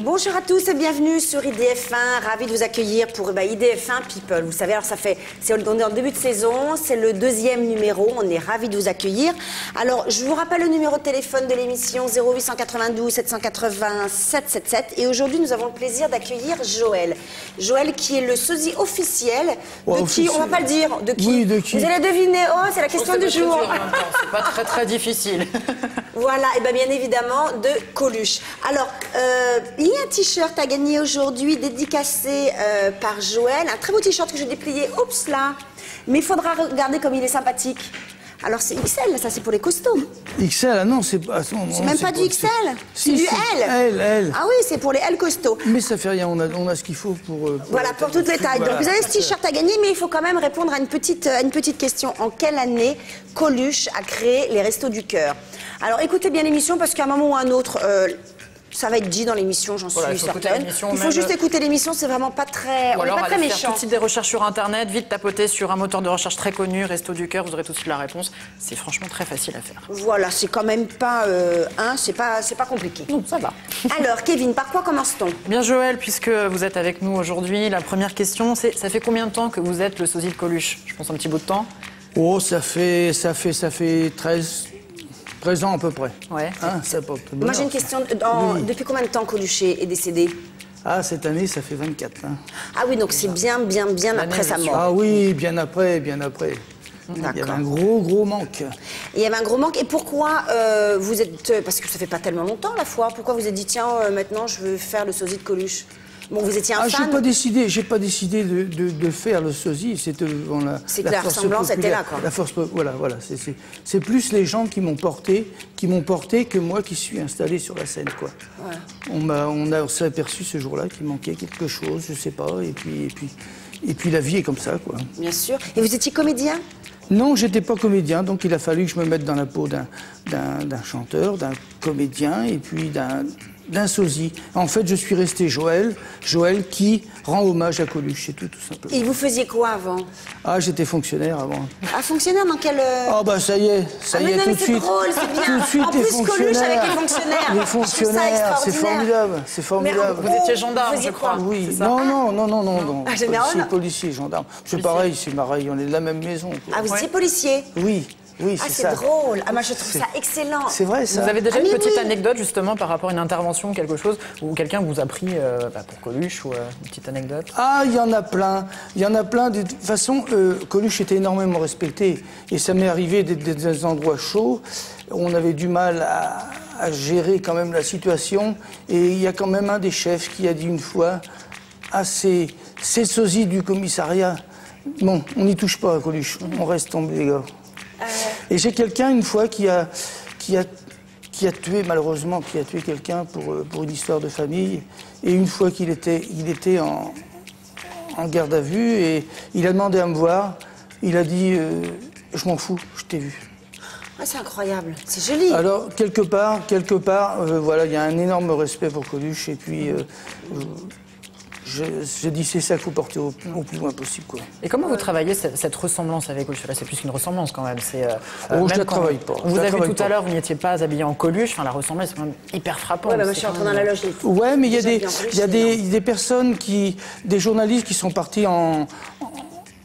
Bonjour à tous et bienvenue sur IDF1, ravi de vous accueillir pour IDF1 People. Vous savez, alors on est en début de saison, c'est le 2e numéro, on est ravi de vous accueillir. Alors, je vous rappelle le numéro de téléphone de l'émission 0892 780 777 et aujourd'hui nous avons le plaisir d'accueillir Joël. Joël qui est le sosie officiel de qui, on va pas le dire, de qui, oui, de qui. Vous allez deviner, oh c'est la question du jour. C'est pas très difficile. Voilà, et bien évidemment de Coluche. Alors, il y a un t-shirt à gagner aujourd'hui dédicacé par Joël, un très beau t-shirt que j'ai déplié, oups là, mais il faudra regarder comme il est sympathique. Alors c'est XL, ça c'est pour les costauds. XL, ah non, c'est pas... C'est même pas du XL, c'est si, du L. L. Ah oui, c'est pour les L costauds. Mais ça fait rien, on a ce qu'il faut pour voilà, pour toutes les tailles. Voilà. Donc vous avez ce t-shirt à gagner, mais il faut quand même répondre à une petite question. En quelle année Coluche a créé les Restos du Cœur? Alors écoutez bien l'émission parce qu'à un moment ou à un autre, ça va être dit dans l'émission, j'en suis certaine. Il faut juste écouter l'émission, c'est vraiment pas très... On n'est pas très méchant. Faire tout de suite des recherches sur Internet, vite tapoter sur un moteur de recherche très connu, Restos du Cœur, vous aurez tout de suite la réponse. C'est franchement très facile à faire. Voilà, c'est quand même pas... c'est pas compliqué. Non, ça va. Alors, Kevin, par quoi commence-t-on? Bien Joël, puisque vous êtes avec nous aujourd'hui, la première question, c'est ça fait combien de temps que vous êtes le sosie de Coluche? Je pense un petit bout de temps. Oh, ça fait 13 ans à peu près. Ouais. Hein, ça porte Moi j'ai une question, depuis combien de temps Coluche est décédé? Ah, cette année, ça fait 24. Hein. Ah oui, donc c'est bien après sa mort. Ah oui, bien après. Il y avait un gros manque. Il y avait un gros manque. Et pourquoi vous êtes... Parce que ça fait pas tellement longtemps la fois. Pourquoi vous êtes dit, tiens, maintenant je veux faire le sosie de Coluche? Bon, vous étiez un fan. J'ai pas décidé de faire le sosie. C'était c'est que la ressemblance était là, quoi. La force, voilà. C'est plus les gens qui m'ont porté que moi qui suis installé sur la scène, quoi. Ouais. On s'est aperçu ce jour-là qu'il manquait quelque chose, je sais pas. Et puis la vie est comme ça, quoi. Bien sûr. Et vous étiez comédien? Non, j'étais pas comédien, donc il a fallu que je me mette dans la peau d'un chanteur, d'un comédien et puis d'un sosie. En fait, je suis resté Joël qui rend hommage à Coluche, c'est tout simplement. Et vous faisiez quoi avant? Ah, j'étais fonctionnaire avant. Ah, fonctionnaire dans quel... Ah bah ça y est, tout de suite. Drôle, c'est bien. Tout de suite, en plus, Coluche avec les fonctionnaires. Les fonctionnaires, c'est formidable, c'est formidable. Vous étiez gendarme, je crois. Oui, non. Ah, général. Policier, gendarme. C'est pareil, on est de la même maison, quoi. Ah, vous étiez policier? Oui. Oui, c'est ça. C'est drôle. Ah, moi, je trouve ça excellent. C'est vrai, ça. Vous avez déjà une petite anecdote, justement, par rapport à une intervention, quelque chose, où quelqu'un vous a pris pour Coluche, ou une petite anecdote? Ah, il y en a plein. De toute façon, Coluche était énormément respecté. Et ça m'est arrivé d'être dans des endroits chauds. On avait du mal à gérer quand même la situation. Et il y a quand même un des chefs qui a dit une fois à ces sosies du commissariat, bon, on n'y touche pas à Coluche, on reste tombé, les gars. Et j'ai quelqu'un une fois qui a tué, malheureusement, quelqu'un pour une histoire de famille. Et une fois qu'il était en garde à vue, et il a demandé à me voir, il a dit je m'en fous, je t'ai vu. Ah, c'est incroyable, c'est joli. Alors, quelque part, voilà, il y a un énorme respect pour Coluche, et puis... Je dis c'est ça qu'il faut porter au plus loin possible, quoi. Et comment vous travaillez cette ressemblance avec Coluche? Là, c'est plus qu'une ressemblance quand même. Je ne la travaille pas. Vous avez vu tout à l'heure, vous n'étiez pas habillé en Coluche. Enfin, la ressemblance est quand même hyper frappante. Ouais, bah, je suis entrée dans la loge. Ouais, mais il y a des personnes des journalistes qui sont partis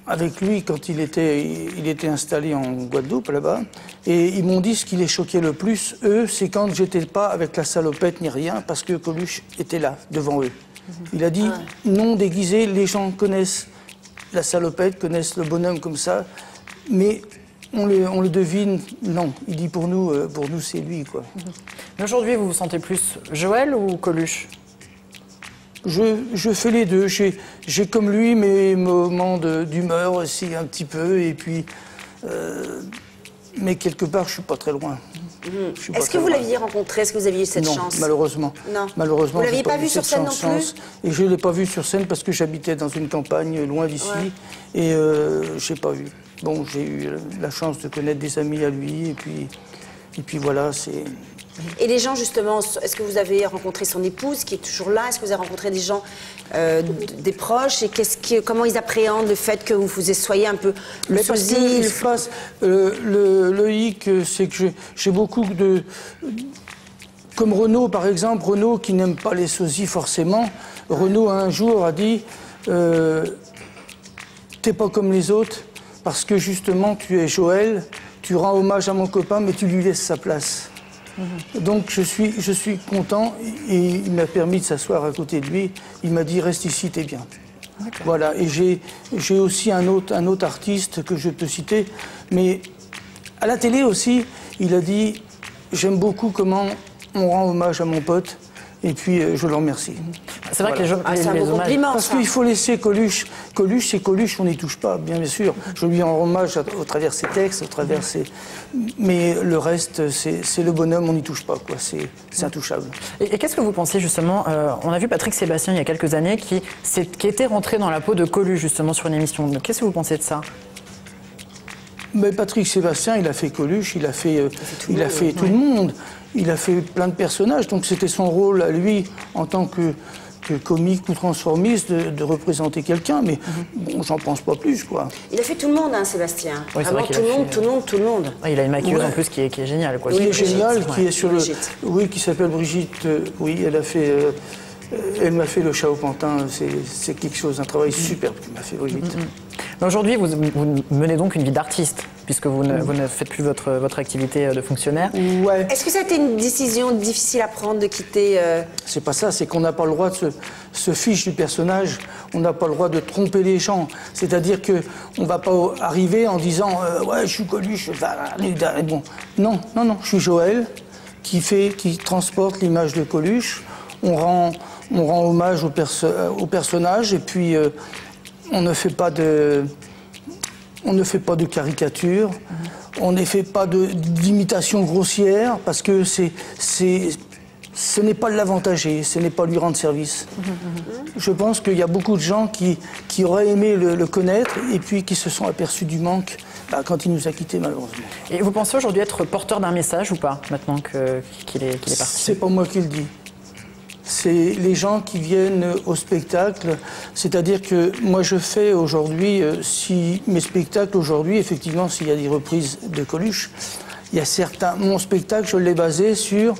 avec lui quand il était installé en Guadeloupe, là-bas. Et ils m'ont dit ce qui les choquait le plus, eux, c'est quand j'étais pas avec la salopette ni rien, parce que Coluche était là, devant eux. Il a dit, non déguisé, les gens connaissent la salopette, connaissent le bonhomme comme ça, mais on le devine, non. Il dit pour nous c'est lui, quoi. Mais aujourd'hui, vous vous sentez plus Joël ou Coluche? Je fais les deux. J'ai comme lui mes moments d'humeur aussi, un petit peu, et puis... mais quelque part, je suis pas très loin. Est-ce que vous l'aviez rencontré? Est-ce que vous aviez eu cette chance? Non, malheureusement. Non. Malheureusement, vous l'aviez pas vu sur scène non plus? Et je ne l'ai pas vu sur scène parce que j'habitais dans une campagne loin d'ici. Ouais. Et je n'ai pas vu. Bon, j'ai eu la chance de connaître des amis à lui. Et puis voilà, c'est... Et les gens, justement, est-ce que vous avez rencontré son épouse qui est toujours là? Est-ce que vous avez rencontré des gens, des proches? Et comment ils appréhendent le fait que vous soyez un peu le sosie? Le hic, c'est que j'ai beaucoup Comme Renaud, par exemple, Renaud qui n'aime pas les sosies forcément, Renaud un jour a dit t'es pas comme les autres parce que justement tu es Joël, tu rends hommage à mon copain mais tu lui laisses sa place. Donc je suis content et il m'a permis de s'asseoir à côté de lui. Il m'a dit reste ici, t'es bien. Voilà, et j'ai aussi un autre artiste que je peux citer, mais à la télé aussi, il a dit j'aime beaucoup comment on rend hommage à mon pote. Et puis, je le remercie. C'est vrai que les c'est un beau compliment. Parce qu'il faut laisser Coluche. Coluche, c'est Coluche, on n'y touche pas, bien sûr. Je lui rends hommage au travers ses textes, au travers ses... Mais le reste, c'est le bonhomme, on n'y touche pas, quoi. C'est intouchable. Et qu'est-ce que vous pensez, justement on a vu Patrick Sébastien, il y a quelques années, qui était rentré dans la peau de Coluche, justement, sur une émission. Qu'est-ce que vous pensez de ça? Mais Patrick Sébastien, il a fait Coluche, il a fait tout le monde. Il a fait plein de personnages, donc c'était son rôle à lui, en tant que comique ou transformiste, de représenter quelqu'un, mais bon, j'en pense pas plus, quoi. Il a fait tout le monde, hein, Sébastien. Oui, vraiment tout le monde. Ouais, il a une maquilleuse en plus qui est géniale, quoi. Oui, géniale, qui est sur Brigitte. Oui, qui s'appelle Brigitte. Oui, elle a fait... elle m'a fait le chat au pantin, c'est quelque chose, un travail superbe qu'il m'a fait Brigitte. Aujourd'hui, vous menez donc une vie d'artiste, puisque vous ne faites plus votre activité de fonctionnaire. Ouais. Est-ce que ça a été une décision difficile à prendre de quitter C'est pas ça, c'est qu'on n'a pas le droit de se ficher du personnage, on n'a pas le droit de tromper les gens. C'est-à-dire qu'on ne va pas arriver en disant ouais, je suis Coluche, bon. Non, je suis Joël, qui transporte l'image de Coluche. On rend hommage au personnage et puis on ne fait pas de caricature, on ne fait pas d'imitation grossière parce que ce n'est pas l'avantager, ce n'est pas lui rendre service. Je pense qu'il y a beaucoup de gens qui auraient aimé le connaître et puis qui se sont aperçus du manque quand il nous a quittés malheureusement. Et vous pensez aujourd'hui être porteur d'un message ou pas, maintenant qu'il est parti? C'est pas moi qui le dis. C'est les gens qui viennent au spectacle. C'est-à-dire que moi je fais aujourd'hui, mes spectacles aujourd'hui, effectivement, s'il y a des reprises de Coluche, il y a certains. Mon spectacle, je l'ai basé sur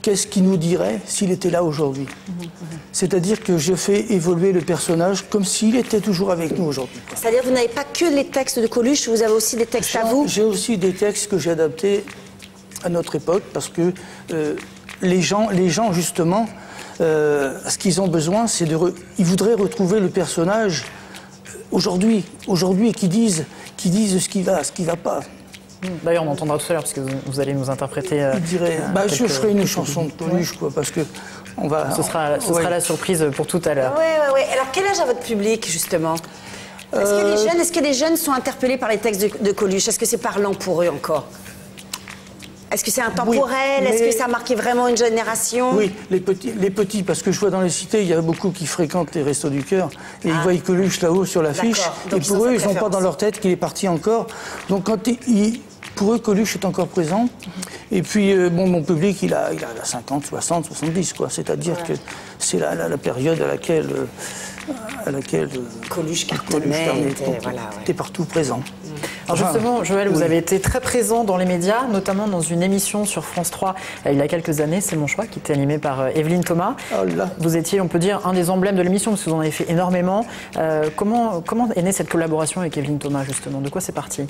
qu'est-ce qu'il nous dirait s'il était là aujourd'hui. C'est-à-dire que je fais évoluer le personnage comme s'il était toujours avec nous aujourd'hui. C'est-à-dire que vous n'avez pas que les textes de Coluche, vous avez aussi des textes à vous? J'ai aussi des textes que j'ai adaptés à notre époque parce que les gens justement, ce qu'ils ont besoin, c'est ils voudraient retrouver le personnage aujourd'hui, et qui disent ce qui va pas. D'ailleurs, on entendra tout à l'heure, parce que vous allez nous interpréter... je ferai une chanson de Coluche, quoi, parce que on va... Ce sera la surprise pour tout à l'heure. Oui. Alors, quel âge a votre public, justement? Est-ce que les jeunes sont interpellés par les textes de Coluche? Est-ce que c'est parlant pour eux encore? Est-ce que c'est intemporel? Est-ce que ça a marqué vraiment une génération? Oui, les petits, parce que je vois dans les cités, il y a beaucoup qui fréquentent les Restos du Cœur et ils voient Coluche là-haut sur l'affiche. Et pour eux, ils n'ont pas dans leur tête qu'il est parti encore. Donc pour eux, Coluche est encore présent. Et puis, mon public, il a 50, 60, 70, quoi. C'est-à-dire que c'est la période à laquelle Coluche était partout présent. Alors justement, Joël, vous avez été très présent dans les médias, notamment dans une émission sur France 3 il y a quelques années, C'est mon choix, qui était animée par Evelyne Thomas. Oh là. Vous étiez, on peut dire, un des emblèmes de l'émission, parce que vous en avez fait énormément. Comment est née cette collaboration avec Evelyne Thomas, justement? De quoi c'est parti?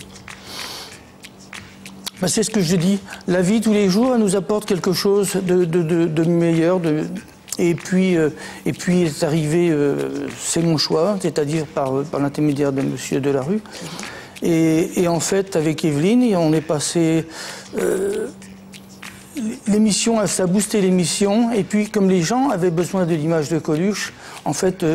C'est ce que je dis. La vie, tous les jours, elle nous apporte quelque chose de meilleur. Et puis est arrivé C'est mon choix, c'est-à-dire par l'intermédiaire de M. Delarue. Et en fait, avec Evelyne, on est passé... l'émission, ça a boosté l'émission. Et puis, comme les gens avaient besoin de l'image de Coluche, en fait,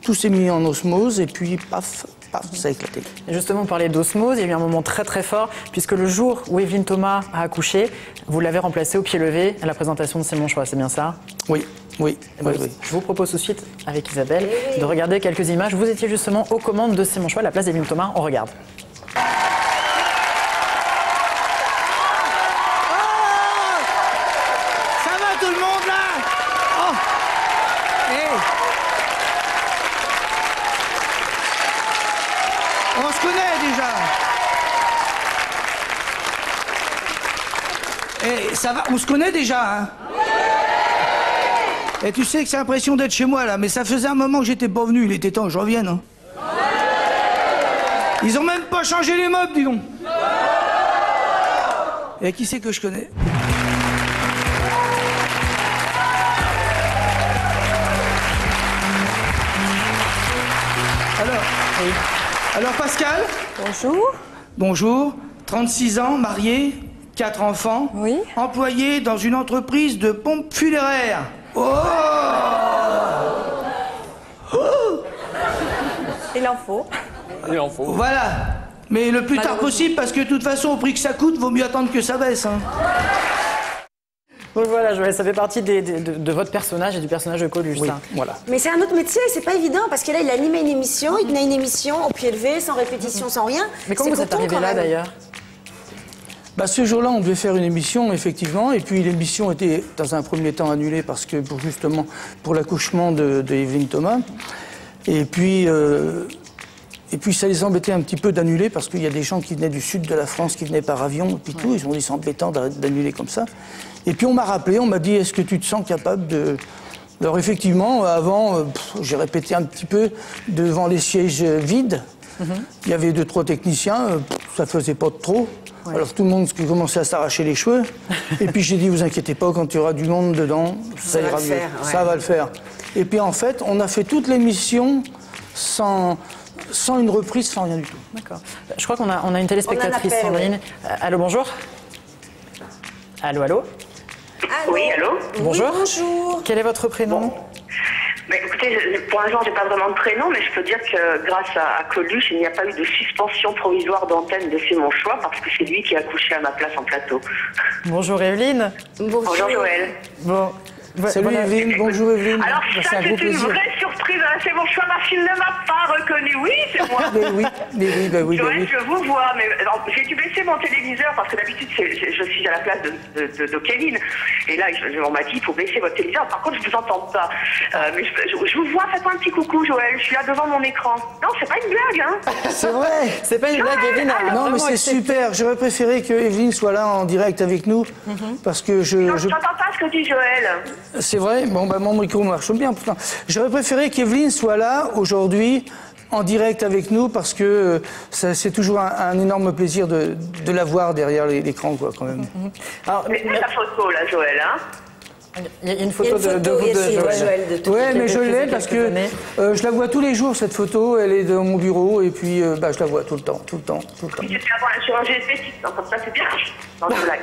tout s'est mis en osmose. Et puis, paf, ça a éclaté. Et justement, vous parlez d'osmose, il y a eu un moment très très fort, puisque le jour où Evelyne Thomas a accouché, vous l'avez remplacée au pied levé à la présentation de C'est mon choix, c'est bien ça? Oui. Je vous propose tout de suite, avec Isabelle, de regarder quelques images. Vous étiez justement aux commandes de C'est mon choix, à la place d'Evelyne Thomas. On regarde. Ça va tout le monde là? Oh. Hey. On se connaît déjà. ça va, on se connaît déjà, hein? Et tu sais que c'est l'impression d'être chez moi, là, mais ça faisait un moment que j'étais pas venu, il était temps que je revienne, hein. Ils ont même pas changé les meubles, dis donc. Et qui c'est que je connais? Alors Pascal? Bonjour. Bonjour, 36 ans, marié, 4 enfants, Oui. employé dans une entreprise de pompes funéraires. Oh, Il en faut. voilà. Mais le plus tard possible, parce que de toute façon, au prix que ça coûte, vaut mieux attendre que ça baisse, hein. Donc voilà, Joël, ça fait partie de votre personnage et du personnage de Coluche, Oui, ça. voilà. Mais c'est un autre métier, c'est pas évident, parce que là, il animait une émission, il tenait une émission au pied levé, sans répétition, sans rien. Mais comment vous êtes arrivé là, d'ailleurs? Bah, ce jour-là, on devait faire une émission, effectivement, et puis l'émission était dans un premier temps annulée parce que justement pour l'accouchement de Evelyne Thomas. Et puis ça les embêtait un petit peu d'annuler parce qu'il y a des gens qui venaient du sud de la France, qui venaient par avion, et puis tout, ils ont dit c'est embêtant d'annuler comme ça. Et puis on m'a rappelé, on m'a dit est-ce que tu te sens capable de... Alors effectivement, avant, j'ai répété un petit peu devant les sièges vides. Il y avait 2-3 techniciens, ça faisait pas de trop. Ouais. Alors tout le monde commençait à s'arracher les cheveux. Et puis j'ai dit, vous inquiétez pas, quand il y aura du monde dedans, ça ira mieux. Ça va le faire. Et puis en fait, on a fait toute l'émission sans une reprise, sans rien du tout. D'accord. Je crois qu'on a une téléspectatrice, Sandrine. Allô, bonjour. Allô, allô. Oui, allô. Bonjour. Oui, bonjour. Quel est votre prénom? Bon. Bah, écoutez, pour l'instant, j'ai pas vraiment de prénom, mais je peux dire que grâce à Coluche, il n'y a pas eu de suspension provisoire d'antenne de C'est mon choix, parce que c'est lui qui a couché à ma place en plateau. Bonjour Evelyne. Bonjour Joël. Bon. Salut Evelyne, bonjour Evelyne. Alors ça, c'est une vraie surprise. C'est mon choix, ma fille ne m'a pas reconnu. Oui, c'est moi. Mais oui. Joël, je vous vois. Mais j'ai dû baisser mon téléviseur parce que d'habitude, je suis à la place de Kevin. Et là, on m'a dit, il faut baisser votre téléviseur. Par contre, je vous entends pas. Mais je vous vois. Faites-moi un petit coucou, Joël. Je suis là devant mon écran. Non, c'est pas une blague, hein. C'est vrai. C'est pas une blague, Evelyne. Non, mais c'est super. J'aurais préféré que Evelyne soit là en direct avec nous. Parce que Non, je n'entends pas ce que dit Joël. C'est vrai? Bon, bah, mon micro marche bien, putain. J'aurais préféré qu'Evelyne soit là, aujourd'hui, en direct avec nous, parce que c'est toujours un énorme plaisir de la voir derrière l'écran, quoi, quand même. Alors, mais c'est la photo, là, Joël, hein? Il y a une photo de vous deux, Joël. Oui, mais je l'ai parce que je la vois tous les jours, cette photo. Elle est dans mon bureau et puis je la vois tout le temps. C'était avant la chirurgie esthétique, donc comme ça, c'est bien. Dans le blague.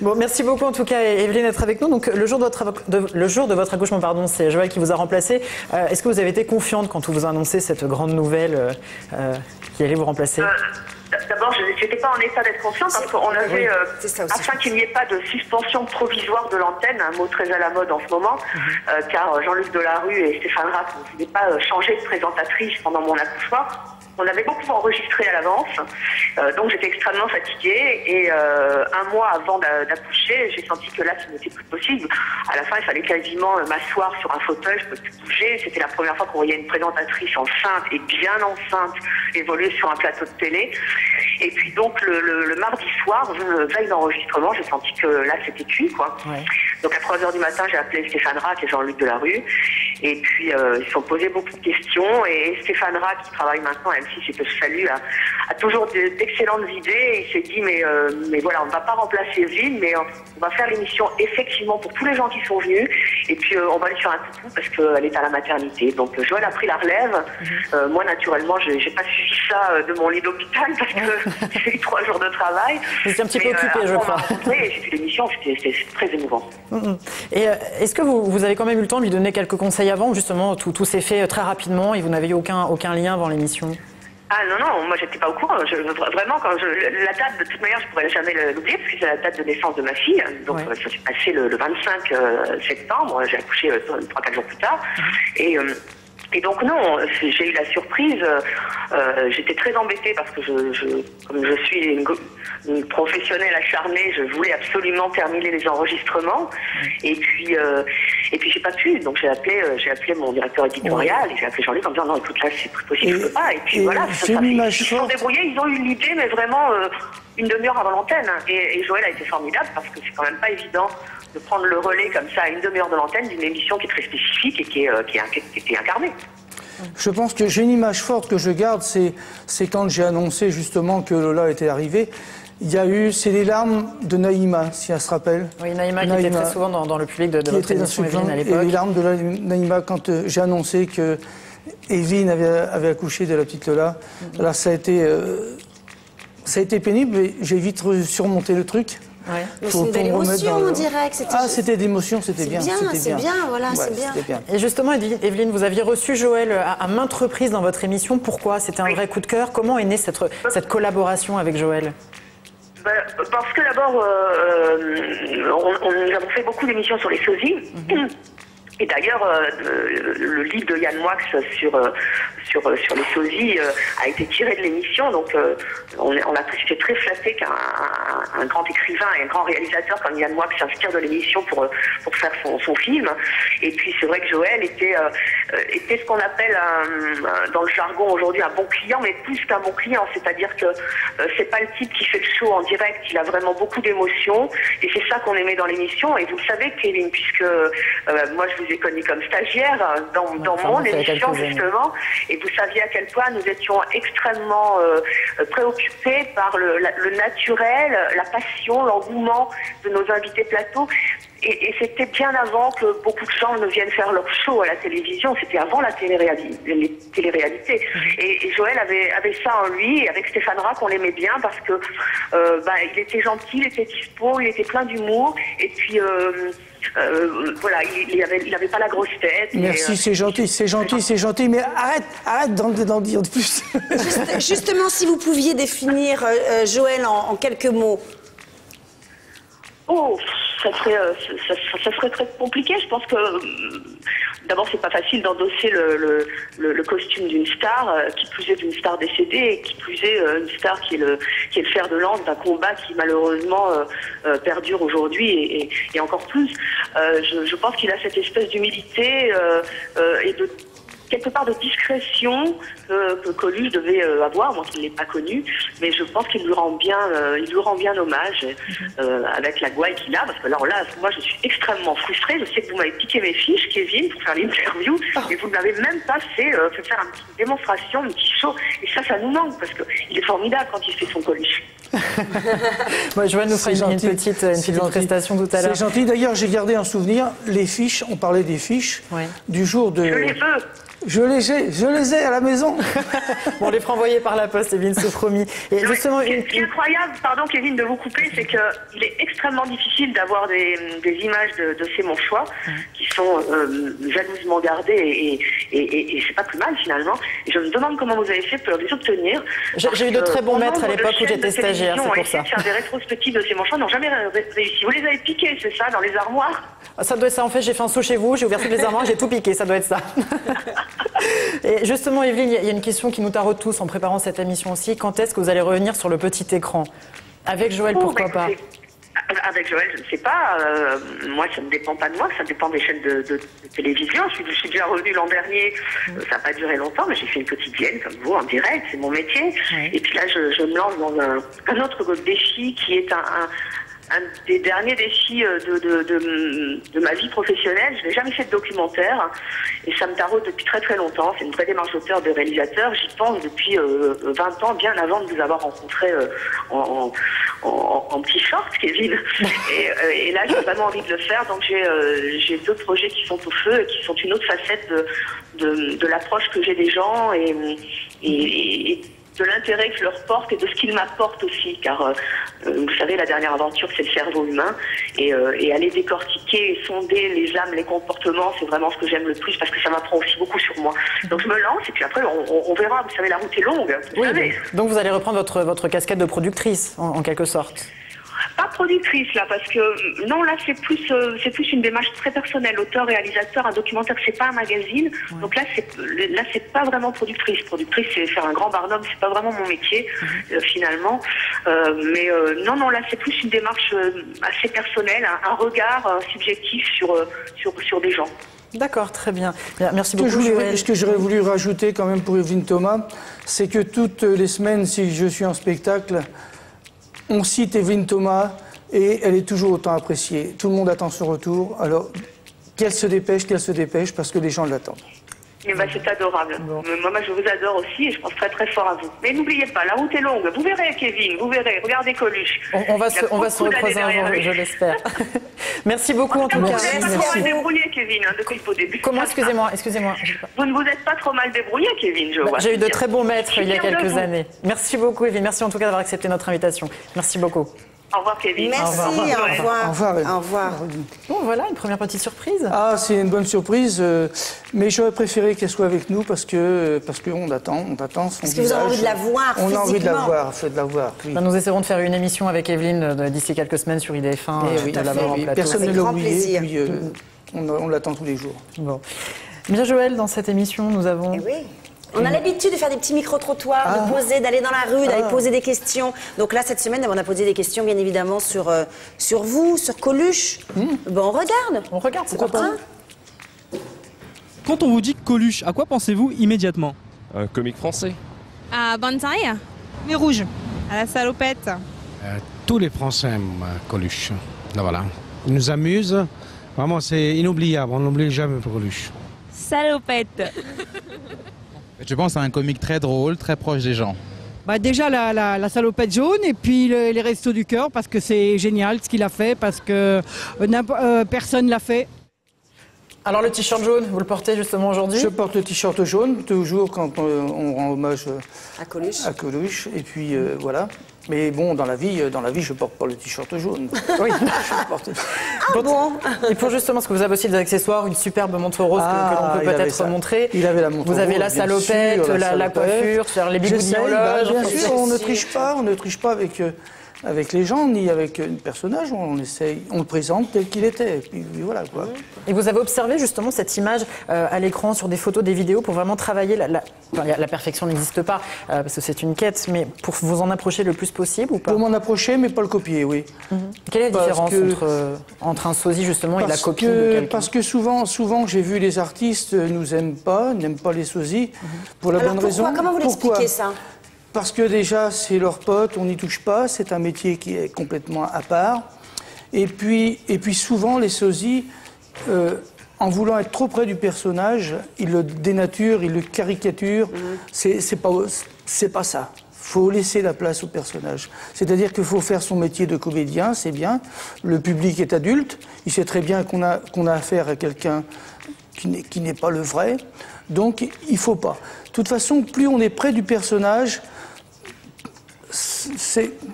Bon, merci beaucoup en tout cas, Evelyne, d'être avec nous. Donc, le jour de votre accouchement, pardon, c'est Joël qui vous a remplacé. Est-ce que vous avez été confiante quand on vous a annoncé cette grande nouvelle qui allait vous remplacer? D'abord, je n'étais pas en état d'être confiante parce qu'on avait, afin qu'il n'y ait pas de suspension provisoire de l'antenne, un mot très à la mode en ce moment, car Jean-Luc Delarue et Stéphane Rapp ne voulaient pas changer de présentatrice pendant mon accouchement. On avait beaucoup enregistré à l'avance, donc j'étais extrêmement fatiguée et un mois avant d'accoucher, j'ai senti que là, ce n'était plus possible. À la fin, il fallait quasiment m'asseoir sur un fauteuil, je ne pouvais plus bouger. C'était la première fois qu'on voyait une présentatrice enceinte et bien enceinte évoluer sur un plateau de télé. Et puis donc le mardi soir, veille d'enregistrement, j'ai senti que là, c'était cuit, quoi. Ouais. Donc à 3h du matin, j'ai appelé Stéphane Rapp et Jean-Luc Delarue. Et puis ils se sont posés beaucoup de questions. Et Stéphane Rapp, qui travaille maintenant à M6 et que je salue, a toujours d'excellentes idées. Et il s'est dit, mais voilà, on ne va pas remplacer Evelyne, mais on va faire l'émission effectivement pour tous les gens qui sont venus. Et puis on va lui faire un coucou parce qu'elle est à la maternité. Donc Joël a pris la relève. Moi, naturellement, je n'ai pas suivi ça de mon lit d'hôpital parce que j'ai eu 3 jours de travail. Vous étiez un petit peu occupé, je crois. J'ai fait l'émission, c'était très émouvant. Et est-ce que vous avez quand même eu le temps de lui donner quelques conseils avant, ou justement tout s'est fait très rapidement et vous n'avez eu aucun lien avant l'émission? Ah non, moi j'étais pas au courant. Vraiment, la date, de toute manière, je pourrais jamais l'oublier parce que c'est la date de naissance de ma fille. Donc ça s'est passé le 25 septembre. J'ai accouché 3-4 jours plus tard. Et donc non, j'ai eu la surprise. J'étais très embêtée parce que comme je suis une professionnelle acharnée, je voulais absolument terminer les enregistrements. Et puis j'ai pas pu. Donc j'ai appelé mon directeur éditorial et j'ai appelé Jean-Luc en me disant non, écoute, là c'est plus possible, je peux pas. Et puis voilà, ils se sont débrouillés, ils ont eu l'idée, mais vraiment une demi-heure avant l'antenne. Et Joël a été formidable parce que c'est quand même pas évident de prendre le relais comme ça à une demi-heure de l'antenne d'une émission qui est très spécifique et qui est incarnée. Je pense que j'ai une image forte que je garde, c'est quand j'ai annoncé justement que Lola était arrivée. C'est les larmes de Naïma, si elle se rappelle. Oui, Naïma qui était très souvent dans le public de votre émission, Evelyne, à l'époque. Et les larmes de Naïma quand j'ai annoncé que Evelyne avait accouché de la petite Lola. Là, ça a été pénible, mais j'ai vite surmonté le truc. Ouais. C'est une belle émotion en direct. C'était d'émotion, c'était bien. C'est bien, voilà, c'est bien. Et justement, Evelyne, vous aviez reçu Joël à maintes reprises dans votre émission. Pourquoi? C'était un vrai coup de cœur. Comment est née cette collaboration avec Joël? Parce que d'abord, nous avons fait beaucoup d'émissions sur les sosies. Et d'ailleurs, le livre de Yann Moix sur les sosies a été tiré de l'émission. Donc, on a tous été très flattés qu'un grand écrivain et un grand réalisateur comme Yann Moix s'inspire de l'émission pour faire son film. Et puis, c'est vrai que Joël était ce qu'on appelle dans le jargon aujourd'hui un bon client, mais plus qu'un bon client. C'est-à-dire que c'est pas le type qui fait le show en direct. Il a vraiment beaucoup d'émotions. Et c'est ça qu'on aimait dans l'émission. Et vous le savez, Kevin, puisque moi, je vous ai connu comme stagiaire dans mon émission, justement. Et vous saviez à quel point nous étions extrêmement préoccupés par le naturel, la passion, l'engouement de nos invités plateau. Et c'était bien avant que beaucoup de gens ne viennent faire leur show à la télévision. C'était avant les téléréalités. Et Joël avait ça en lui. Et avec Stéphane Rapp, on l'aimait bien parce que il était gentil, il était dispo, il était plein d'humour. Et puis voilà, il avait pas la grosse tête. Merci, c'est gentil, mais arrête d'en dire plus. Justement, si vous pouviez définir Joël en quelques mots. Oh, ça serait très compliqué. Je pense que d'abord c'est pas facile d'endosser le costume d'une star, qui plus est d'une star décédée, et qui plus est une star qui est le fer de lance d'un combat qui malheureusement perdure aujourd'hui et encore plus. Je pense qu'il a cette espèce d'humilité et de quelque part de discrétion que Coluche devait avoir, moi qui ne l'ai pas connu, mais je pense qu'il lui rend bien hommage avec la gouaille qu'il a, parce que là, moi je suis extrêmement frustrée. Je sais que vous m'avez piqué mes fiches, Kevin, pour faire l'interview, et vous ne m'avez même pas fait faire une petite démonstration, un petit show, et ça nous manque, parce qu'il est formidable quand il fait son Coluche. Joël nous fera une petite prestation tout à l'heure. C'est gentil, d'ailleurs j'ai gardé un souvenir, les fiches, on parlait des fiches, du jour de... Je les veux. Je les ai à la maison. Bon, on les fera envoyer par la poste, Evelyne, c'est promis. Et justement, ce qui est incroyable, pardon Kevin de vous couper, c'est qu'il est extrêmement difficile d'avoir des images de ces mon choix qui sont jalousement gardées et c'est pas plus mal finalement. Et je me demande comment vous avez fait pour les obtenir. J'ai eu de très bons maîtres à l'époque où j'étais stagiaire, c'est pour ça. Faire des rétrospectives de ces mon choix n'ont jamais réussi. Vous les avez piqués, c'est ça, dans les armoires? Ça doit être ça. En fait, j'ai fait un saut chez vous, j'ai ouvert toutes les armoires, j'ai tout piqué, ça doit être ça. Et justement, Evelyne, il y a une question qui nous taraude tous en préparant cette émission aussi. Quand est-ce que vous allez revenir sur le petit écran? Avec Joël, pourquoi pas? Avec Joël, je ne sais pas. Moi, ça ne dépend pas de moi, ça dépend des chaînes de télévision. Je suis déjà revenue l'an dernier, ça n'a pas duré longtemps, mais j'ai fait une quotidienne comme vous, en direct, c'est mon métier. Et puis là, je me lance dans un autre défi qui est un des derniers défis de ma vie professionnelle. Je n'ai jamais fait de documentaire et ça me taraude depuis très très longtemps. C'est une vraie démarche d'auteur, de réalisateur. J'y pense depuis 20 ans, bien avant de vous avoir rencontré en petit short, Kevin. Et là, j'ai vraiment envie de le faire. Donc j'ai deux projets qui sont au feu et qui sont une autre facette de l'approche que j'ai des gens et de l'intérêt que je leur porte et de ce qu'ils m'apportent aussi, car vous savez, la dernière aventure, c'est le cerveau humain, et aller décortiquer et sonder les âmes, les comportements, c'est vraiment ce que j'aime le plus, parce que ça m'apprend aussi beaucoup sur moi. Donc je me lance, et puis après, on verra, vous savez, la route est longue, vous savez. Donc vous allez reprendre votre casquette de productrice, en quelque sorte. Pas productrice là, parce que non, là c'est plus une démarche très personnelle. Auteur, réalisateur, un documentaire, c'est pas un magazine. Donc là c'est pas vraiment productrice. Productrice, c'est faire un grand barnum, c'est pas vraiment mon métier finalement. Mais non, là c'est plus une démarche assez personnelle, un regard subjectif sur des gens. D'accord, très bien. Merci beaucoup. Ce que j'aurais voulu rajouter quand même pour Evelyne Thomas, c'est que toutes les semaines, si je suis en spectacle, On cite Evelyne Thomas et elle est toujours autant appréciée. Tout le monde attend son retour. Alors, qu'elle se dépêche, parce que les gens l'attendent. Eh ben, c'est adorable. Bon. Moi, je vous adore aussi et je pense très très fort à vous. Mais n'oubliez pas, la route est longue. Vous verrez, Kevin, vous verrez. Regardez Coluche. On va se recroiser un jour, je l'espère. Merci beaucoup en tout cas. Vous n'êtes pas trop mal débrouillé, Kevin, depuis le début. Comment, excusez-moi. Vous ne vous êtes pas trop mal débrouillé, Kevin, je vois. J'ai eu de très bons maîtres il y a quelques années. Merci beaucoup, Evelyne. Merci en tout cas d'avoir accepté notre invitation. Merci beaucoup. Au revoir, Kevin. Merci, au revoir. Au revoir. Bon, voilà, une première petite surprise. Ah, c'est une bonne surprise, mais j'aurais préféré qu'elle soit avec nous parce qu'on attend son Parce que visage. vous avez envie de la voir On a envie de la physiquement. voir, oui. Nous essaierons de faire une émission avec Evelyne d'ici quelques semaines sur IDF1. de l'avoir en plateau. Personne ne l'a oublié, puis on l'attend tous les jours. Bon. Bien, Joël, dans cette émission, nous avons... Eh oui. On a l'habitude de faire des petits micro-trottoirs, de poser, d'aller dans la rue, d'aller poser des questions. Donc là, cette semaine, on a posé des questions, bien évidemment, sur vous, sur Coluche. Bon, on regarde. On regarde, c'est pas Quand on vous dit Coluche, à quoi pensez-vous immédiatement? Un comique français. À Banzai. Mais rouge. À la salopette. Tous les Français aiment Coluche. Là, voilà. Il nous amuse. Vraiment, c'est inoubliable. On n'oublie jamais Coluche. Salopette. Je pense à un comique très drôle, très proche des gens. Bah déjà la salopette jaune et puis les restos du cœur parce que c'est génial ce qu'il a fait, parce que personne l'a fait. Alors le t-shirt jaune, vous le portez justement aujourd'hui? Je porte le t-shirt jaune, toujours quand on rend hommage à Coluche. Et puis voilà. Mais bon, dans la vie, je porte pas le t-shirt jaune. Oui. Bon. Et pour justement, parce que vous avez aussi des accessoires, une superbe montre rose que l'on peut peut-être montrer. Il avait la montre rose. Vous avez la salopette, la coiffure, les bigoudis horloges. Bien sûr, on ne triche pas avec les gens, ni avec un personnage. On le présente tel qu'il était. Et puis voilà quoi. Et vous avez observé justement cette image à l'écran, sur des photos, des vidéos, pour vraiment travailler la perfection n'existe pas, parce que c'est une quête, mais pour vous en approcher le plus possible ou pas? Pour m'en approcher, mais pas le copier, oui. Quelle est la différence entre un sosie justement et la copie de quelqu'un? Parce que souvent, j'ai vu les artistes nous n'aiment pas les sosies, pour la bonne raison. Comment vous l'expliquez ça? Parce que déjà, c'est leur pote, on n'y touche pas, c'est un métier qui est complètement à part. Et puis souvent, les sosies, en voulant être trop près du personnage, ils le dénaturent, ils le caricaturent. C'est pas ça. Il faut laisser la place au personnage. C'est-à-dire qu'il faut faire son métier de comédien, c'est bien. Le public est adulte, il sait très bien qu'on a affaire à quelqu'un qui n'est pas le vrai. Donc, il ne faut pas. De toute façon, plus on est près du personnage,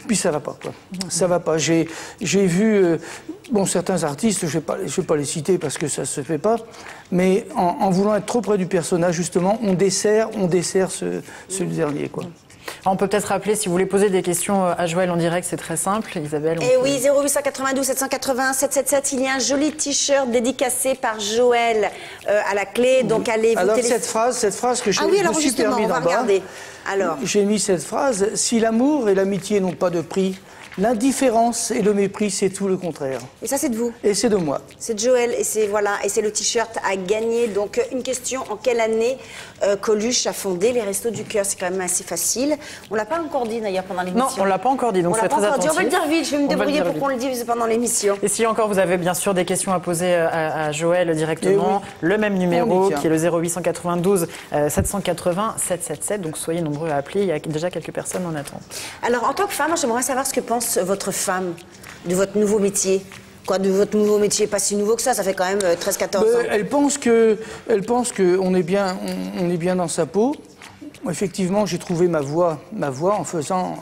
puis ça va pas, quoi. Ça va pas. J'ai vu certains artistes, je vais pas les citer parce que ça se fait pas, mais en voulant être trop près du personnage, justement, on dessert ce dernier, quoi. On peut peut-être rappeler, si vous voulez poser des questions à Joël en direct, c'est très simple, Isabelle. Et oui, 0892 780 777, il y a un joli t-shirt dédicacé par Joël à la clé, donc allez vous Alors cette phrase que je me suis permis d'en bas, j'ai mis cette phrase: si l'amour et l'amitié n'ont pas de prix, l'indifférence et le mépris, c'est tout le contraire. Et ça, c'est de vous? Et c'est de moi. C'est de Joël, et c'est le t-shirt à gagner. Donc, une question: en quelle année Coluche a fondé les Restos du Cœur? C'est quand même assez facile. On l'a pas encore dit d'ailleurs pendant l'émission. Non, on l'a pas encore dit, donc c'est très attentif. On va le dire vite, je vais me débrouiller pour qu'on le dise pendant l'émission. Et si encore vous avez bien sûr des questions à poser à Joël directement, le même numéro qui est le 0892 780 777, donc soyez nombreux à appeler, il y a déjà quelques personnes en attente. Alors, en tant que femme, j'aimerais savoir ce que pense votre femme de votre nouveau métier. De votre nouveau métier, pas si nouveau que ça fait quand même 13-14 ans. Elle pense qu'on est bien dans sa peau. Effectivement, j'ai trouvé ma voix en faisant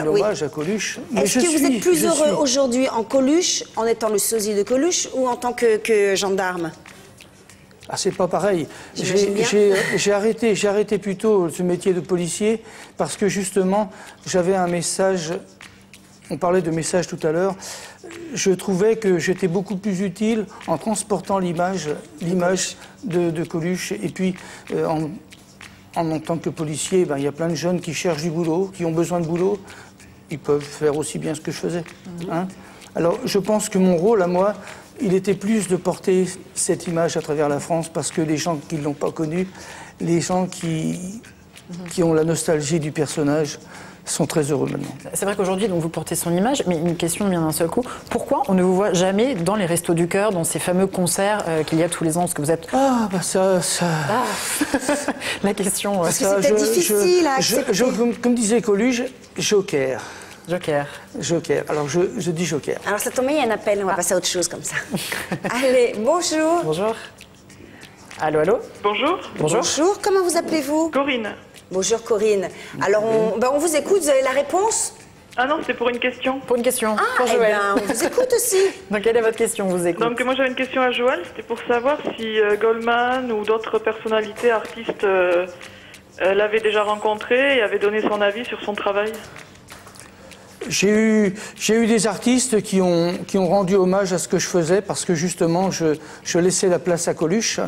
l'hommage à Coluche. Est-ce que vous êtes plus heureux aujourd'hui en Coluche, en étant le sosie de Coluche, ou en tant que gendarme? Ah, c'est pas pareil. J'ai arrêté plutôt ce métier de policier parce que justement, j'avais un message. On parlait de message tout à l'heure. Je trouvais que j'étais beaucoup plus utile en transportant l'image de Coluche. Et puis, en tant que policier, il y a plein de jeunes qui cherchent du boulot, qui ont besoin de boulot. Ils peuvent faire aussi bien ce que je faisais. Hein. Alors, je pense que mon rôle à moi, il était plus de porter cette image à travers la France, parce que les gens qui ne l'ont pas connu, les gens qui ont la nostalgie du personnage, sont très heureux maintenant. C'est vrai qu'aujourd'hui, donc, vous portez son image, mais une question vient d'un seul coup. Pourquoi on ne vous voit jamais dans les Restos du Cœur, dans ces fameux concerts qu'il y a tous les ans? Parce que vous êtes... Ah, bah ça... La question... Parce que c'était difficile à accepter. Comme disait Coluche, joker. Joker. Joker. Alors, je dis joker. Alors, ça tombe bien, il y a un appel. On va passer à autre chose comme ça. Allez, bonjour. Bonjour. Allô, allô. Bonjour. Bonjour. Bonjour, comment vous appelez-vous? Corinne. Bonjour Corinne. Alors, on vous écoute, vous avez la réponse? Ah non, c'est pour une question. Pour une question. Ah, pour eh Joël. ben, on vous écoute aussi. Donc, quelle est votre question? On vous écoute. Donc, moi, j'avais une question à Joël. C'était pour savoir si Goldman ou d'autres personnalités artistes l'avaient déjà rencontré et avaient donné son avis sur son travail. J'ai eu des artistes qui ont rendu hommage à ce que je faisais parce que justement je laissais la place à Coluche.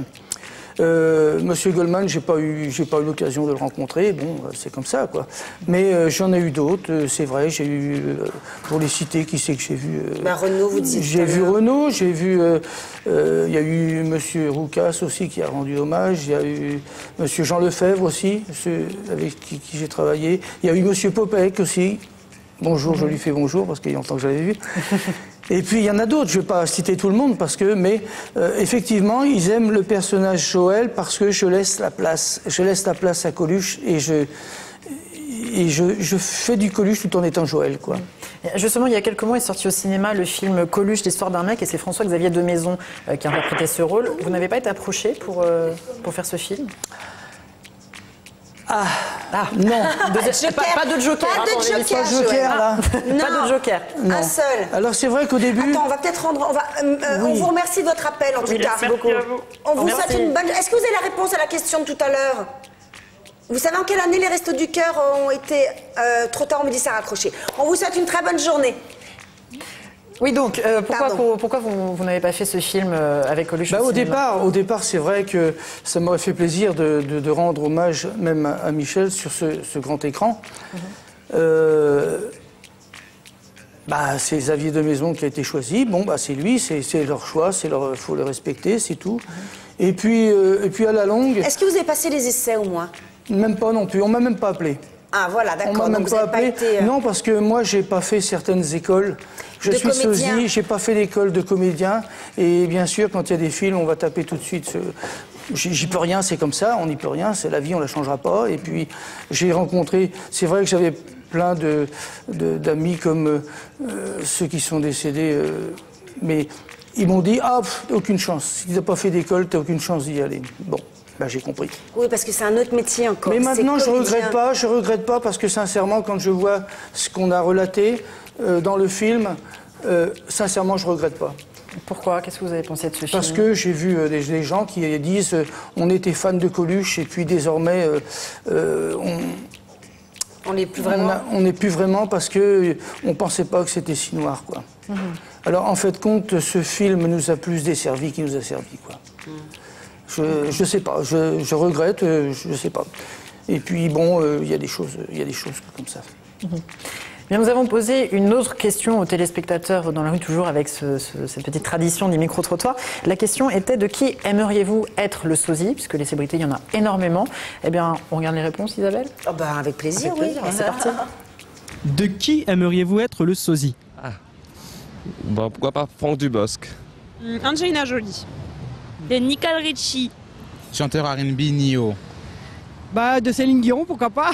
Monsieur Goldman, j'ai pas eu l'occasion de le rencontrer. Bon, c'est comme ça, quoi. Mais j'en ai eu d'autres. C'est vrai. J'ai eu, pour les citer, qui c'est que j'ai vu Renaud, vous dites. J'ai vu Renaud. J'ai vu. Il y a eu Monsieur Roucas aussi qui a rendu hommage. Il y a eu Monsieur Jean Lefebvre aussi, avec qui j'ai travaillé. Il y a eu Monsieur Popek aussi. Bonjour, je lui fais bonjour parce qu'il y a longtemps que je l'avais vu. Et puis il y en a d'autres, je ne vais pas citer tout le monde mais effectivement ils aiment le personnage Joël parce que je laisse la place à Coluche et je fais du Coluche tout en étant Joël, quoi. Justement, il y a quelques mois est sorti au cinéma le film Coluche, l'histoire d'un mec, et c'est François-Xavier de Maison qui a interprété ce rôle. Vous n'avez pas été approché pour faire ce film? Non. Pas de joker. Pas de joker, Pas de joker, là. Pas de joker. Non. Un seul. Alors c'est vrai qu'au début... Attends, on va peut-être rendre... On vous remercie de votre appel, en tout cas. Merci beaucoup. À vous. On vous souhaite une bonne... Est-ce que vous avez la réponse à la question de tout à l'heure? Vous savez en quelle année les Restos du Cœur ont été... trop tard, on me dit ça raccroché. On vous souhaite une très bonne journée. Oui, donc, pourquoi vous n'avez pas fait ce film avec Coluche? Au départ, c'est vrai que ça m'aurait fait plaisir de rendre hommage même à Michel sur ce grand écran. C'est Xavier de Maison qui a été choisi. Bon, c'est lui, c'est leur choix, faut le respecter, c'est tout. Et puis à la longue... Est-ce que vous avez passé les essais au moins? Même pas non plus, on m'a même pas appelé. Ah voilà, d'accord. On m'a même pas appelé. Non, parce que moi, j'ai pas fait certaines écoles. Je suis sosie, j'ai pas fait d'école de comédien. Et bien sûr, quand il y a des films, on va taper tout de suite. J'y peux rien, c'est comme ça, on n'y peut rien, c'est la vie, on la changera pas. Et puis, j'ai rencontré. C'est vrai que j'avais plein d'amis comme ceux qui sont décédés, mais ils m'ont dit aucune chance. Si tu n'as pas fait d'école, tu n'as aucune chance d'y aller. Bon. J'ai compris. Oui, parce que c'est un autre métier encore. Mais maintenant, je regrette pas parce que sincèrement, quand je vois ce qu'on a relaté dans le film, sincèrement, je regrette pas. Pourquoi? Qu'est-ce que vous avez pensé de ce film? Parce que j'ai vu des gens qui disent on était fans de Coluche et puis désormais on n'est plus vraiment. On n'est plus vraiment parce que on pensait pas que c'était si noir, quoi. Alors en fait, compte, ce film nous a plus desservi qu'il nous a servi, quoi. Je sais pas, je regrette, je sais pas. Et puis bon, il y a des choses comme ça. Bien, nous avons posé une autre question aux téléspectateurs dans la rue, toujours avec cette petite tradition du micro-trottoir. La question était: de qui aimeriez-vous être le sosie? Puisque les célébrités, il y en a énormément. Eh bien, on regarde les réponses, Isabelle? Avec plaisir, oui. C'est parti. De qui aimeriez-vous être le sosie? Pourquoi pas Franck Dubosc? Angelina Jolie. De Nicole Richie. Chanteur R&B Nio. De Céline Dion, pourquoi pas?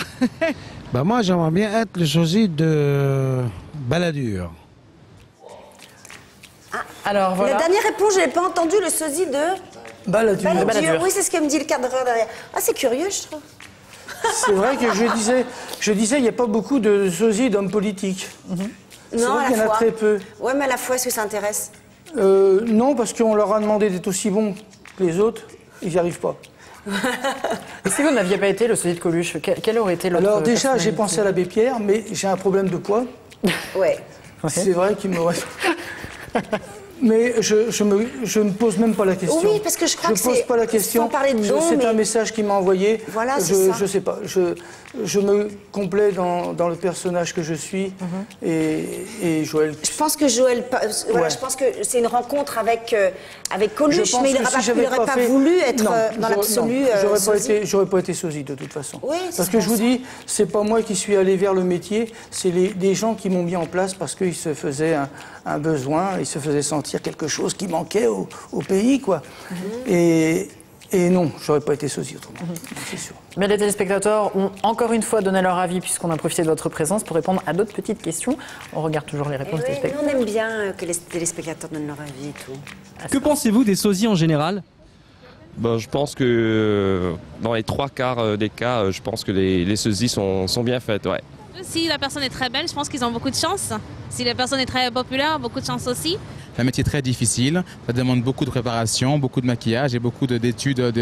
Moi, j'aimerais bien être le sosie de Balladur. Alors, voilà. La dernière réponse, je n'avais pas entendu, le sosie de... Balladur. Oui, c'est ce que me dit le cadreur derrière. C'est curieux, je trouve. C'est vrai que je disais, il n'y a pas beaucoup de sosies d'hommes politiques. C'est Non, vrai qu'il y en a très peu. Ouais, mais à la fois, est-ce que ça intéresse? Non, parce qu'on leur a demandé d'être aussi bons que les autres, ils n'y arrivent pas. Et si vous n'aviez pas été le sosie de Coluche, quel aurait été l'autre? Alors déjà, j'ai pensé à l'abbé Pierre, mais j'ai un problème de poids. Ouais. C'est vrai qu'il m'aurait... Mais je me pose même pas la question. Oui, parce que je crois que pose pas la question. Sans parler de dons, c'est un message qu'il m'a envoyé. Voilà, c'est ça. Je sais pas. Je me complais dans le personnage que je suis et Joël. Je pense que Joël, voilà, je pense que c'est une rencontre avec Coluche, mais il n'aurait pas voulu être dans l'absolu. J'aurais pas été sosie de toute façon. Oui, parce que je vous dis, c'est pas moi qui suis allé vers le métier, c'est des gens qui m'ont mis en place parce qu'ils se faisaient un besoin, ils se faisaient sentir quelque chose qui manquait au pays, quoi. Et non, j'aurais pas été sosie autrement, c'est sûr. Mais les téléspectateurs ont encore une fois donné leur avis puisqu'on a profité de votre présence pour répondre à d'autres petites questions. On regarde toujours les réponses des téléspectateurs. On aime bien que les téléspectateurs donnent leur avis et tout. Que pensez-vous des sosies en général? Je pense que dans les 3/4 des cas, je pense que les sosies sont bien faites, ouais. Si la personne est très belle, je pense qu'ils ont beaucoup de chance. Si la personne est très populaire, beaucoup de chance aussi. C'est un métier très difficile, ça demande beaucoup de préparation, beaucoup de maquillage et beaucoup d'études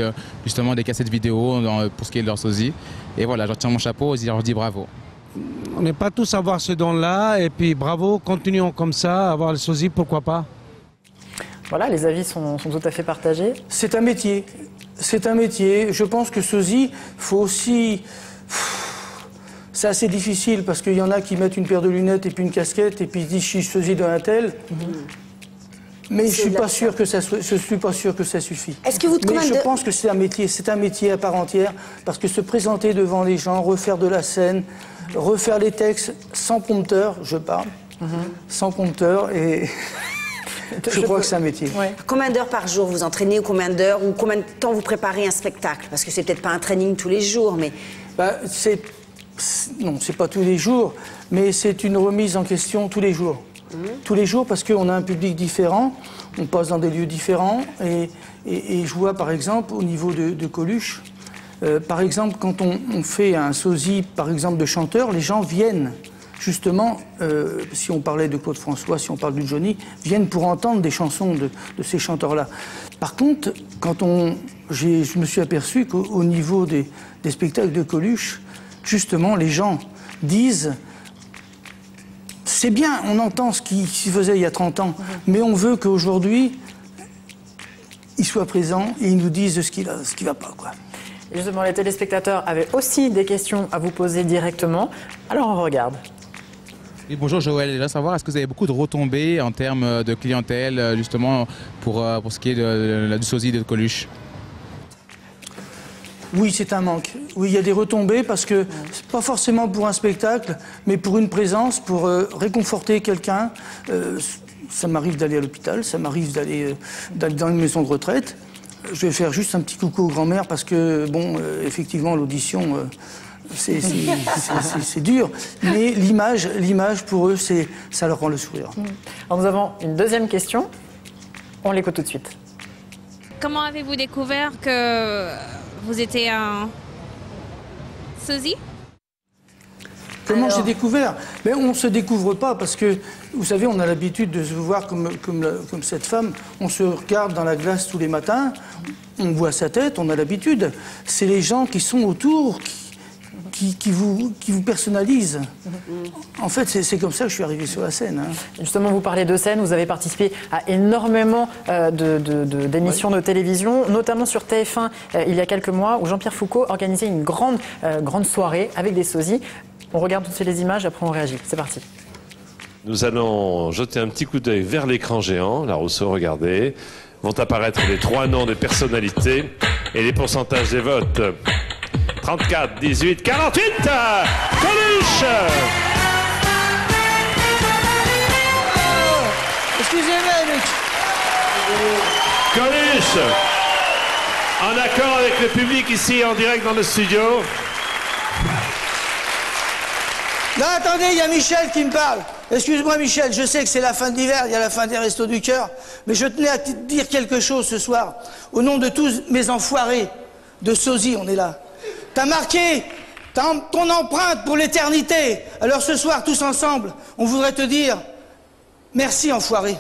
justement des cassettes vidéo pour ce qui est de leur sosie. Et voilà, je retiens mon chapeau et je leur dis bravo. On n'est pas tous à avoir ce don-là et puis bravo, continuons comme ça, avoir le sosie, pourquoi pas. Voilà, les avis sont tout à fait partagés. C'est un métier, c'est un métier. Je pense que sosie, faut aussi... C'est assez difficile parce qu'il y en a qui mettent une paire de lunettes et puis une casquette et puis ils disent je suis sosie d'un tel. Mais je suis pas sûr que ça suffit. Est-ce que vous Mais je pense que c'est un métier à part entière parce que se présenter devant les gens, refaire de la scène, refaire les textes sans prompteur, je parle, sans prompteur et je crois que c'est un métier. Ouais. Combien d'heures par jour vous entraînez ou combien d'heures ou combien de temps vous préparez un spectacle? Parce que c'est peut-être pas un training tous les jours, mais non, c'est pas tous les jours, mais c'est une remise en question tous les jours. Tous les jours parce qu'on a un public différent, on passe dans des lieux différents et je vois par exemple au niveau de Coluche, par exemple quand on fait un sosie par exemple de chanteur, les gens viennent justement, si on parlait de Claude François, si on parle de Johnny, viennent pour entendre des chansons de ces chanteurs-là. Par contre, quand je me suis aperçu qu'au niveau des spectacles de Coluche, justement, les gens disent c'est bien, on entend ce qui se faisait il y a 30 ans, mais on veut qu'aujourd'hui, ils soient présents et ils nous disent ce qui va pas, quoi. Et justement, les téléspectateurs avaient aussi des questions à vous poser directement. Alors, on regarde. Et bonjour Joël, je voudrais savoir, est-ce que vous avez beaucoup de retombées en termes de clientèle, justement, pour ce qui est du sosie de Coluche? Oui, c'est un manque. Oui, il y a des retombées parce que, pas forcément pour un spectacle, mais pour une présence, pour réconforter quelqu'un. Ça m'arrive d'aller à l'hôpital, ça m'arrive d'aller dans une maison de retraite. Je vais faire juste un petit coucou aux grand-mères parce que, bon, effectivement, l'audition, c'est dur. Mais l'image pour eux, ça leur rend le sourire. Alors, nous avons une deuxième question. On l'écoute tout de suite. Comment avez-vous découvert que vous étiez un sosie? Comment j'ai découvert? Mais on ne se découvre pas parce que, vous savez, on a l'habitude de se voir comme cette femme. On se regarde dans la glace tous les matins, on voit sa tête, on a l'habitude. C'est les gens qui sont autour qui vous personnalisent. En fait, c'est comme ça que je suis arrivé sur la scène. Hein. Justement, vous parlez de scène, vous avez participé à énormément d'émissions de télévision, notamment sur TF1 il y a quelques mois, où Jean-Pierre Foucault organisait une grande soirée avec des sosies. On regarde toutes les images, après on réagit. C'est parti. Nous allons jeter un petit coup d'œil vers l'écran géant. Là, Rousseau, regardez. Vont apparaître les 3 noms de personnalités et les pourcentages des votes. 34, 18, 48, Coluche! Excusez-moi, mec. Coluche, en accord avec le public ici en direct dans le studio. Non, attendez, il y a Michel qui me parle. Excuse-moi, Michel, je sais que c'est la fin de l'hiver, il y a la fin des Restos du Cœur, mais je tenais à te dire quelque chose ce soir. Au nom de tous mes enfoirés de sosie, on est là. T'as marqué ton empreinte pour l'éternité. Alors ce soir, tous ensemble, on voudrait te dire merci, enfoiré.